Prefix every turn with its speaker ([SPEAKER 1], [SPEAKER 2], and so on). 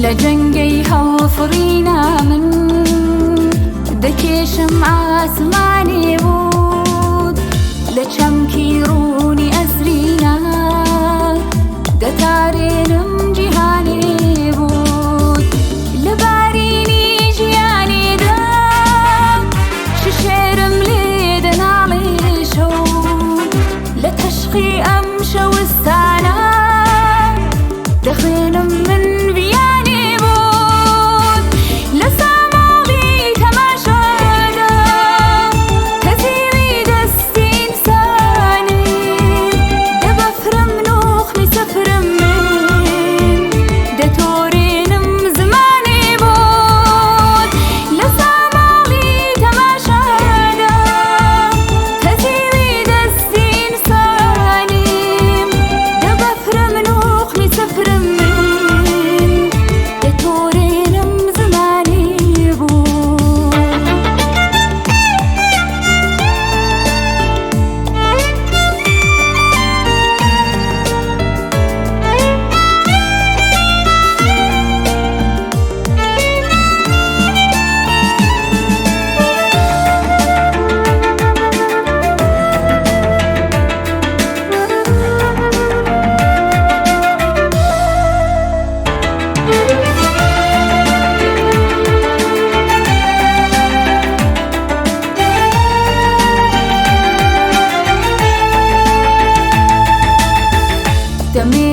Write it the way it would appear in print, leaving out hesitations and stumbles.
[SPEAKER 1] لجنگی هەڵفڕینە من دەکێشم ئاسمانی بود لە چەمکی ڕوونی ئەسرینە دەتارێنم جیهانی بود لە بارینی ژیانیدا شێرم لێ دەناڵێ شەو لە تەشقی ئەم شەوستانە دەخوێنم من ڤیانی بود لە ساماڵی تەماشادا کەزیوی دەستی ئینسانی دەبەفرم نوخمی سەفرم من دەتۆرێنم زمانی بود لە ساماڵی تەماشادا کەزیوی دەستی ئینسانی دەبەفرم نوخمی سەفرم من دەتۆرێنم زمانی بود دەمێ